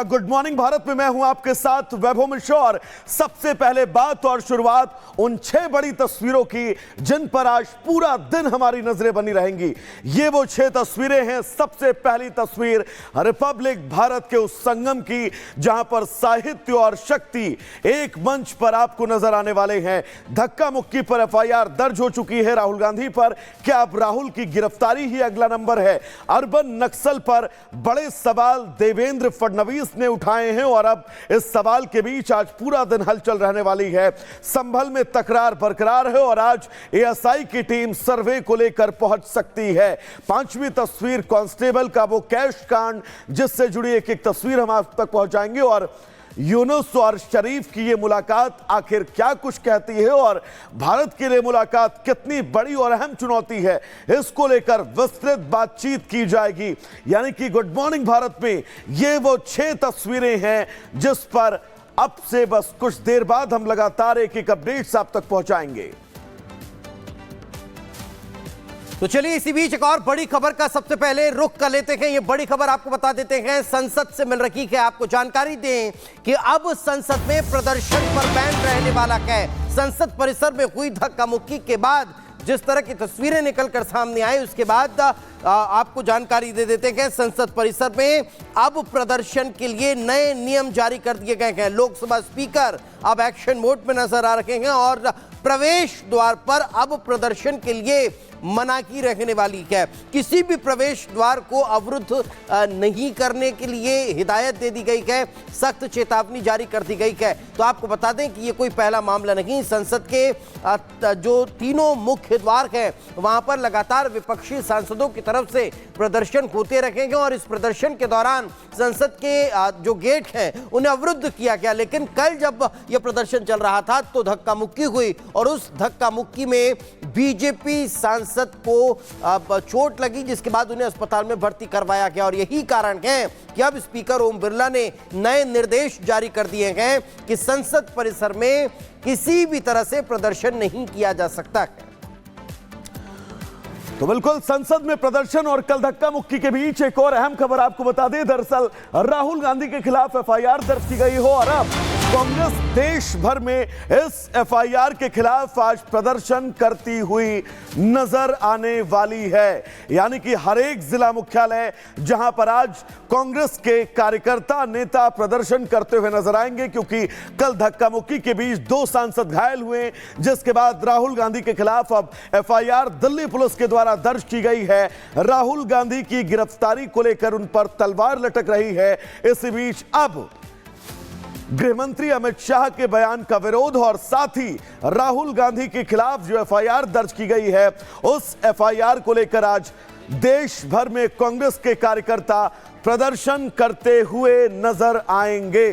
Good morning Bharat में मैं हूं आपके साथ वैभव मिश्रा। और सबसे पहले बात और शुरुआत उन 6 बड़ी तस्वीरों की जिन पर आज पूरा दिन हमारी नजरें बनी रहेंगी। ये वो 6 तस्वीरें हैं। सबसे पहली तस्वीर रिपब्लिक भारत के उस संगम की जहां पर साहित्य और शक्ति एक मंच पर आपको नजर आने वाले हैं। धक्का मुक्की पर एफआईआर दर्ज हो चुकी है राहुल गांधी पर। क्या अब राहुल की गिरफ्तारी ही अगला नंबर है? अर्बन नक्सल पर बड़े सवाल देवेंद्र फडणवीस ने उठाए हैं और अब इस सवाल के बीच आज पूरा दिन हलचल रहने वाली है। संभल में तकरार बरकरार है और आज एएसआई की टीम सर्वे को लेकर पहुंच सकती है। 5वीं तस्वीर कांस्टेबल का वो कैश कांड जिससे जुड़ी एक एक तस्वीर हम आप तक पहुंचाएंगे और यूनुस और शरीफ की ये मुलाकात आखिर क्या कुछ कहती है और भारत के लिए मुलाकात कितनी बड़ी और अहम चुनौती है, इसको लेकर विस्तृत बातचीत की जाएगी। यानी कि गुड मॉर्निंग भारत में ये वो 6 तस्वीरें हैं जिस पर अब से बस कुछ देर बाद हम लगातार एक एक अपडेट्स आप तक पहुंचाएंगे। तो चलिए इसी बीच एक और बड़ी खबर का सबसे पहले रुख कर लेते हैं। ये बड़ी खबर आपको बता देते हैं, संसद से मिल रही है। आपको जानकारी दें कि अब संसद में प्रदर्शन पर बैन रहने वाला है। संसद परिसर में हुई धक्का मुक्की के बाद जिस तरह की तस्वीरें निकलकर सामने आई उसके बाद आपको जानकारी दे देते हैं। संसद परिसर में अब प्रदर्शन के लिए नए नियम जारी कर दिए गए हैं। लोकसभा स्पीकर अब एक्शन मोड में नजर आ रहे हैं और प्रवेश द्वार पर अब प्रदर्शन के लिए मनाही रहने वाली है। किसी भी प्रवेश द्वार को अवरुद्ध नहीं करने के लिए हिदायत दे दी गई है, सख्त चेतावनी जारी कर दी गई है। तो आपको बता दें कि ये कोई पहला मामला नहीं। संसद के जो तीनों मुख्य द्वार हैं वहां पर लगातार विपक्षी सांसदों की तरफ से प्रदर्शन होते रहेंगे और इस प्रदर्शन के दौरान संसद के जो गेट हैं उन्हें अवरुद्ध किया गया। लेकिन कल जब यह प्रदर्शन चल रहा था तो धक्का मुक्की हुई और उस धक्का मुक्की में बीजेपी सांसद को चोट लगी जिसके बाद उन्हें अस्पताल में भर्ती करवाया गया। और यही कारण है कि अब स्पीकर ओम बिरला ने नए निर्देश जारी कर दिए हैं कि संसद परिसर में किसी भी तरह से प्रदर्शन नहीं किया जा सकता है। तो बिल्कुल संसद में प्रदर्शन और कल धक्का मुक्की के बीच एक और अहम खबर आपको बता दें। दरअसल राहुल गांधी के खिलाफ एफआईआर दर्ज की गई हो और अब कांग्रेस देश भर में इस एफआईआर के खिलाफ आज प्रदर्शन करती हुई नजर आने वाली है। यानी कि हर एक जिला मुख्यालय जहां पर आज कांग्रेस के कार्यकर्ता नेता प्रदर्शन करते हुए नजर आएंगे, क्योंकि कल धक्का मुक्की के बीच 2 सांसद घायल हुए जिसके बाद राहुल गांधी के खिलाफ अब एफआईआर दिल्ली पुलिस के द्वारा दर्ज की गई है। राहुल गांधी की गिरफ्तारी को लेकर उन पर तलवार लटक रही है। इसी बीच अब गृहमंत्री अमित शाह के बयान का विरोध और साथ ही राहुल गांधी के खिलाफ जो एफआईआर दर्ज की गई है उस एफआईआर को लेकर आज देश भर में कांग्रेस के कार्यकर्ता प्रदर्शन करते हुए नजर आएंगे।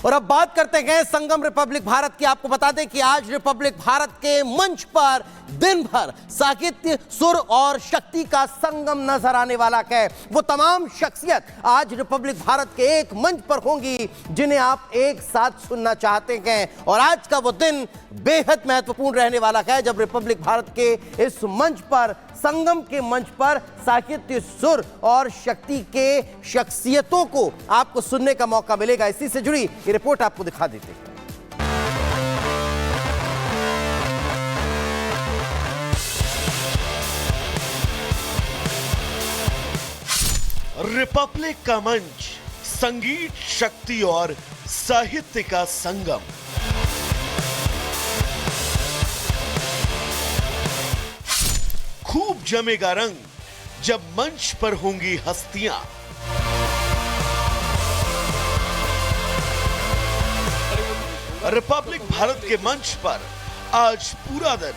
और अब बात करते हैं संगम रिपब्लिक भारत की। आपको बता दें कि आज रिपब्लिक भारत के मंच पर दिन भर साहित्य, सुर और शक्ति का संगम नजर आने वाला है। वो तमाम शख्सियत आज रिपब्लिक भारत के एक मंच पर होंगी जिन्हें आप एक साथ सुनना चाहते हैं। और आज का वो दिन बेहद महत्वपूर्ण रहने वाला है जब रिपब्लिक भारत के इस मंच पर, संगम के मंच पर साहित्य, सुर और शक्ति के शख्सियतों को आपको सुनने का मौका मिलेगा। इसी से जुड़ी ये रिपोर्ट आपको दिखा देते हैं। रिपब्लिक का मंच, संगीत, शक्ति और साहित्य का संगम। खूब जमेगा रंग जब मंच पर होंगी हस्तियां। रिपब्लिक भारत के मंच पर आज पूरा दिन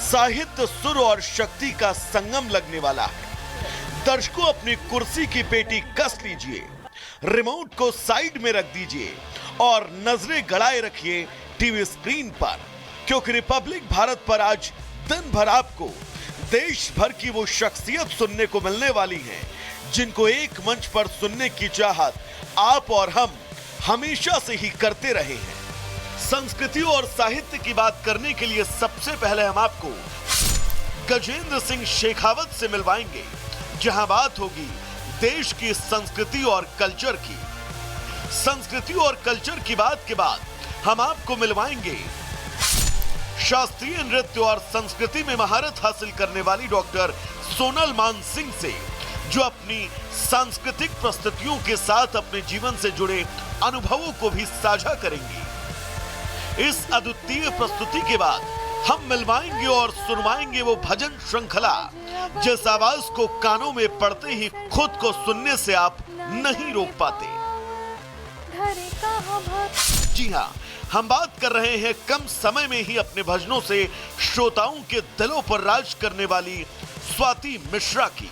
साहित्य, सुर और शक्ति का संगम लगने वाला है। दर्शकों अपनी कुर्सी की पेटी कस लीजिए, रिमोट को साइड में रख दीजिए और नजरें गड़ाए रखिए टीवी स्क्रीन पर, क्योंकि रिपब्लिक भारत पर आज दिन भर आपको देश भर की वो शख्सियत सुनने को मिलने वाली हैं जिनको एक मंच पर सुनने की चाहत आप और हम हमेशा से ही करते रहे हैं। संस्कृति और साहित्य की बात करने के लिए सबसे पहले हम आपको गजेंद्र सिंह शेखावत से मिलवाएंगे, जहां बात होगी देश की संस्कृति और कल्चर की। संस्कृति और कल्चर की बात के बाद हम आपको मिलवाएंगे शास्त्रीय नृत्य और संस्कृति में महारत हासिल करने वाली डॉक्टर सोनल मान सिंह से, जो अपनी सांस्कृतिक प्रस्तुतियों के साथ अपने जीवन से जुड़े अनुभवों को भी साझा करेंगी। इस अद्वितीय प्रस्तुति के बाद हम मिलवाएंगे और सुनवाएंगे वो भजन श्रृंखला जिस आवाज को कानों में पड़ते ही खुद को सुनने से आप नहीं रोक पाते। जी हाँ, हम बात कर रहे हैं कम समय में ही अपने भजनों से श्रोताओं के दिलों पर राज करने वाली स्वाति मिश्रा की।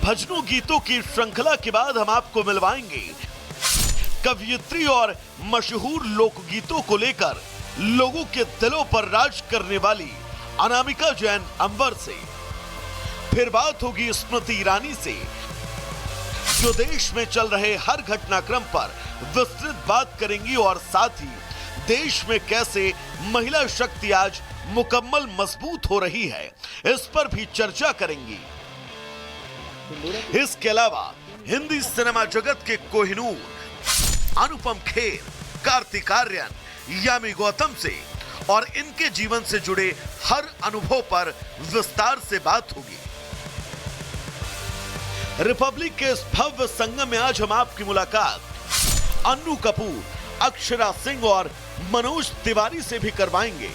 भजनों गीतों की श्रृंखला के बाद हम आपको मिलवाएंगे कवयित्री और मशहूर लोकगीतों को लेकर लोगों के दिलों पर राज करने वाली अनामिका जैन अंबर से। फिर बात होगी स्मृति ईरानी से, जो देश में चल रहे हर घटनाक्रम पर विस्तृत बात करेंगी और साथ ही देश में कैसे महिला शक्ति आज मुकम्मल मजबूत हो रही है, इस पर भी चर्चा करेंगी। इसके अलावा हिंदी सिनेमा जगत के कोहिनूर अनुपम खेर, कार्तिक आर्यन, यामी गौतम से और इनके जीवन से जुड़े हर अनुभव पर विस्तार से बात होगी। रिपब्लिक के इस भव्य संगम में आज हम आपकी मुलाकात अन्नू कपूर, अक्षरा सिंह और मनोज तिवारी से भी करवाएंगे।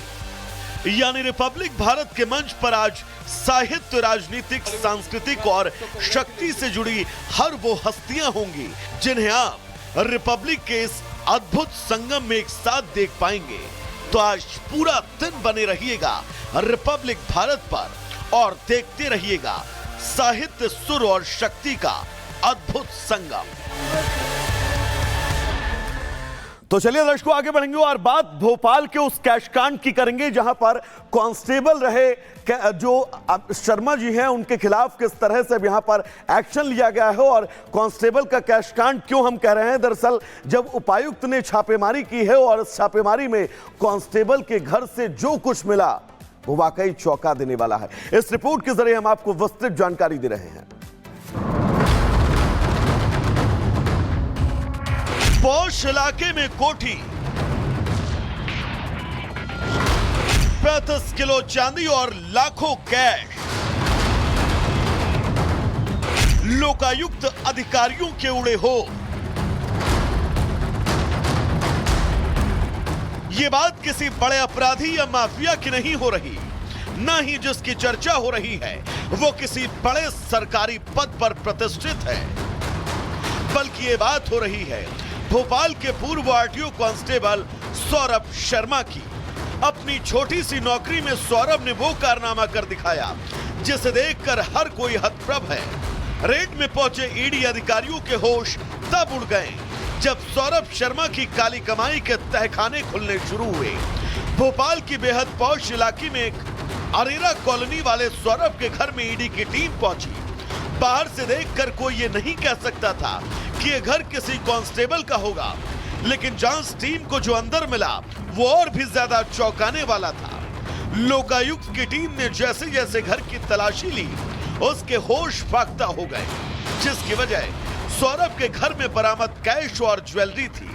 यानी रिपब्लिक भारत के मंच पर आज साहित्य, राजनीतिक, सांस्कृतिक और शक्ति से जुड़ी हर वो हस्तियां होंगी जिन्हें आप रिपब्लिक के इस अद्भुत संगम में एक साथ देख पाएंगे। तो आज पूरा दिन बने रहिएगा रिपब्लिक भारत पर और देखते रहिएगा साहित्य, सुर और शक्ति का अद्भुत संगम। तो चलिए दर्शकों, आगे बढ़ेंगे और बात भोपाल के उस कैशकांड की करेंगे जहां पर कांस्टेबल रहे जो शर्मा जी हैं, उनके खिलाफ किस तरह से यहां पर एक्शन लिया गया है और कांस्टेबल का कैशकांड क्यों हम कह रहे हैं। दरअसल जब उपायुक्त ने छापेमारी की है और इस छापेमारी में कांस्टेबल के घर से जो कुछ मिला वो वाकई चौंका देने वाला है। इस रिपोर्ट के जरिए हम आपको विस्तृत जानकारी दे रहे हैं। पौष इलाके में कोठी, 35 किलो चांदी और लाखों कैश। लोकायुक्त अधिकारियों के उड़े हो। ये बात किसी बड़े अपराधी या माफिया की नहीं हो रही, ना ही जिसकी चर्चा हो रही है वो किसी बड़े सरकारी पद पर प्रतिष्ठित है, बल्कि ये बात हो रही है भोपाल के पूर्व आरटीओ कांस्टेबल सौरभ शर्मा की। अपनी छोटी सी नौकरी में सौरभ ने वो कारनामा कर दिखाया जिसे देखकर हर कोई हतप्रभ है। रेड में पहुंचे ईडी अधिकारियों के होश तब उड़ गए जब सौरभ शर्मा की काली कमाई के तहखाने खुलने शुरू हुए। भोपाल की बेहद पौष इलाके में एक अरेरा कॉलोनी वाले सौरभ के घर में ईडी की टीम पहुंची। बाहर से देखकर कोई ये नहीं कह सकता था कि ये घर किसी कांस्टेबल का होगा, लेकिन जांच टीम को जो अंदर मिला वो और भी ज्यादा चौंकाने वाला था। लोकायुक्त की टीम ने जैसे जैसे घर की तलाशी ली उसके होश फाख्ता हो गए, जिसकी वजह सौरभ के घर में बरामद कैश और ज्वेलरी थी।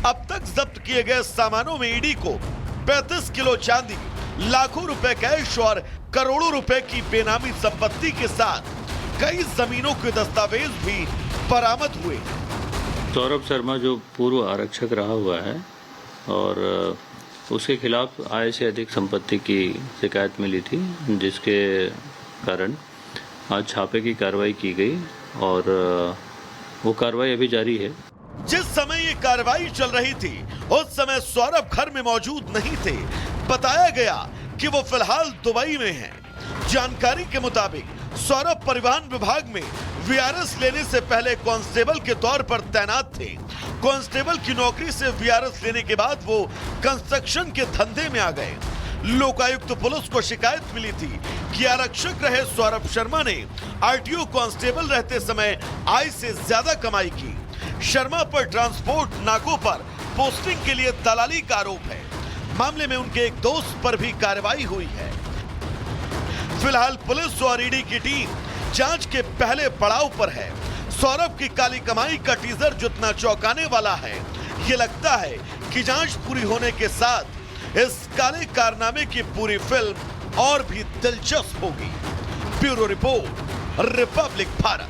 अब तक जब्त किए गए सामानों में ईडी को 35 किलो चांदी, लाखों रुपए कैश और करोड़ों रुपए की बेनामी संपत्ति के साथ कई जमीनों के दस्तावेज भी बरामद हुए। सौरभ शर्मा जो पूर्व आरक्षक रहा हुआ है और उसके खिलाफ आय से अधिक संपत्ति की शिकायत मिली थी, जिसके कारण आज छापे की कार्रवाई की गई और वो कार्रवाई अभी जारी है। जिस समय ये कार्रवाई चल रही थी उस समय सौरभ घर में मौजूद नहीं थे। बताया गया कि वो फिलहाल दुबई में हैं। जानकारी के मुताबिक सौरभ परिवहन विभाग में वीआरएस लेने से पहले कांस्टेबल के तौर पर तैनात थे। कांस्टेबल की नौकरी से वीआरएस लेने के बाद वो कंस्ट्रक्शन के धंधे में आ गए। लोकायुक्त पुलिस को शिकायत मिली थी कि आरक्षक रहे सौरभ शर्मा ने आरटीओ कांस्टेबल रहते समय आय से ज्यादा कमाई की। शर्मा पर ट्रांसपोर्ट नाकों पर पोस्टिंग के लिए दलाली का आरोप है। मामले में उनके एक दोस्त पर भी कार्रवाई हुई है। फिलहाल पुलिस और ईडी की टीम जांच के पहले पड़ाव पर है। सौरभ की काली कमाई का टीजर जितना चौंकाने वाला है, ये लगता है कि जांच पूरी होने के साथ इस काले कारनामे की पूरी फिल्म और भी दिलचस्प होगी। Bureau report, Republic Bharat.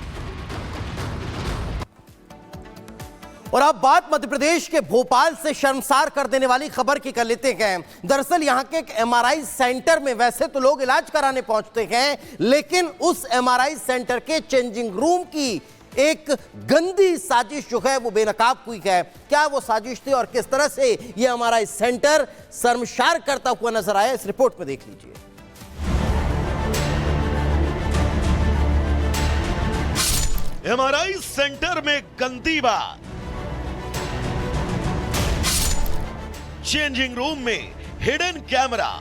और अब बात मध्य प्रदेश के भोपाल से शर्मसार कर देने वाली खबर की कर लेते हैं। दरअसल यहां के एक एमआरआई सेंटर में वैसे तो लोग इलाज कराने पहुंचते हैं, लेकिन उस एमआरआई सेंटर के चेंजिंग रूम की एक गंदी साजिश जो है वो बेनकाब हुई है। क्या वो साजिश थी और किस तरह से ये एमआरआई सेंटर शर्मसार करता हुआ नजर आया, इस रिपोर्ट में देख लीजिए। एमआरआई सेंटर में गंदी बात। चेंजिंग रूम में हिडन कैमरा।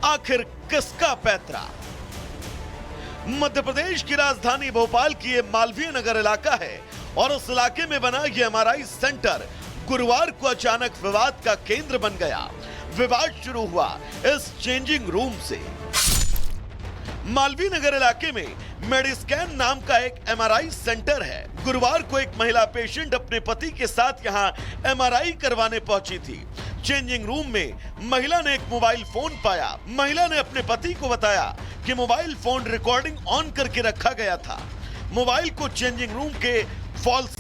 आखिर किसका पैतरा? मध्य प्रदेश की राजधानी भोपाल की ये मालवीय नगर इलाका है और उस इलाके में बना ये एमआरआई सेंटर गुरुवार को अचानक विवाद का केंद्र बन गया। विवाद शुरू हुआ इस चेंजिंग रूम से। मालवीय नगर इलाके में मेडिस्कैन नाम का एक एमआरआई सेंटर है। गुरुवार को एक महिला पेशेंट अपने पति के साथ यहां एमआरआई करवाने पहुंची थी। चेंजिंग रूम में महिला ने एक मोबाइल फोन पाया। महिला ने अपने पति को बताया कि मोबाइल फोन रिकॉर्डिंग ऑन करके रखा गया था। मोबाइल को चेंजिंग रूम के फॉल्स